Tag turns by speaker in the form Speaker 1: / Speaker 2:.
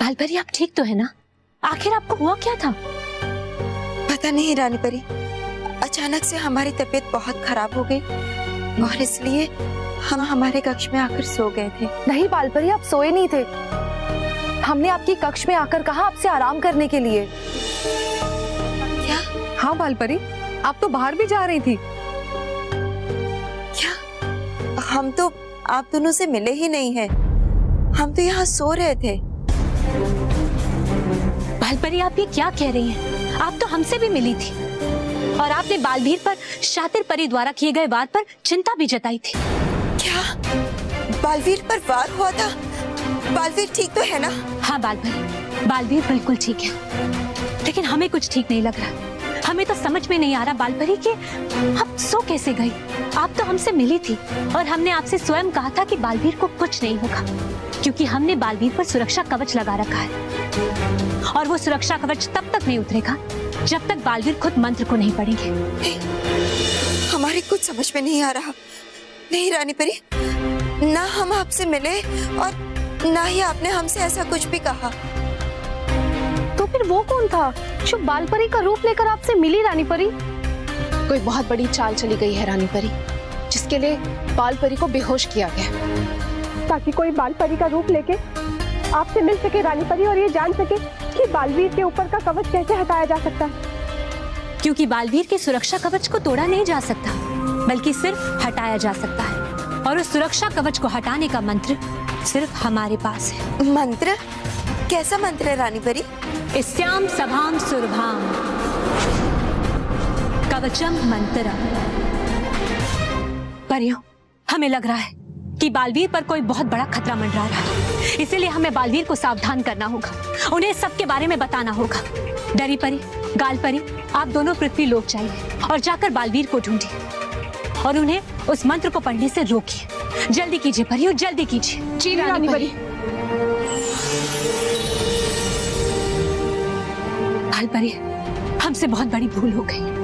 Speaker 1: बालपरी आप ठीक तो है ना? आखिर आपको हुआ क्या था?
Speaker 2: पता नहीं रानी परी, अचानक से हमारी तबीयत बहुत खराब हो गई और इसलिए हम हमारे कक्ष में आकर सो गए थे।
Speaker 3: नहीं बालपरी, आप सोए नहीं थे। हमने आपकी कक्ष में आकर कहा आपसे आराम करने के लिए।
Speaker 2: क्या?
Speaker 3: हाँ बालपरी, आप तो बाहर भी जा रही थी।
Speaker 2: क्या? हम तो आप दोनों से मिले ही नहीं हैं। हम तो यहाँ सो रहे थे।
Speaker 1: बालपरी आप ये क्या कह रही हैं? आप तो हमसे भी मिली थी और आपने बालवीर पर शातिर परी द्वारा किए गए वार पर चिंता भी जताई थी।
Speaker 2: क्या बालवीर पर वार हुआ था? बालवीर ठीक तो है ना?
Speaker 1: हाँ बालपरी, बालवीर बिल्कुल ठीक है, लेकिन हमें कुछ ठीक नहीं लग रहा। हमें तो समझ में नहीं आ रहा बालपरी कि आप सो कैसे गई। आप तो हमसे मिली थी और हमने आपसे स्वयं कहा था कि बालवीर को कुछ नहीं होगा, क्योंकि हमने बालवीर पर सुरक्षा कवच लगा रखा है और वो सुरक्षा कवच तब तक नहीं उतरेगा जब तक बालवीर खुद मंत्र को नहीं पढ़ेंगे।
Speaker 2: हमारी कुछ समझ में नहीं आ रहा। नहीं रानी परी, ना हम आपसे मिले और ना ही आपने हमसे ऐसा कुछ भी कहा।
Speaker 3: तो फिर वो कौन था जो बालपरी का रूप लेकर आपसे मिली रानी परी?
Speaker 4: कोई बहुत बड़ी चाल चली गई है रानी परी, जिसके लिए बालपरी को बेहोश किया गया,
Speaker 3: ताकि कोई बालपरी का रूप लेके आपसे मिल सके रानी परी और ये जान सके कि बालवीर के ऊपर का कवच कैसे हटाया जा सकता है।
Speaker 1: क्योंकि बालवीर के सुरक्षा कवच को तोड़ा नहीं जा सकता, बल्कि सिर्फ हटाया जा सकता है, और उस सुरक्षा कवच को हटाने का मंत्र सिर्फ हमारे पास है।
Speaker 2: मंत्र? कैसा मंत्र है रानी परी?
Speaker 1: इस्याम सभाम सुरभाम कवचम मंत्रम। परियों, हमें लग रहा है कि बालवीर पर कोई बहुत बड़ा खतरा मंडरा रहा है, इसीलिए हमें बालवीर को सावधान करना होगा, उन्हें सबके बारे में बताना होगा। डरी परी, गाल परी, आप दोनों पृथ्वी लोक जाइए और जाकर बालवीर को ढूंढिए और उन्हें उस मंत्र को पढ़ने से रोकिए। जल्दी कीजिए परियों, जल्दी कीजिए।
Speaker 4: जी रानी परी।
Speaker 1: गाल परी, हमसे बहुत बड़ी भूल हो गई।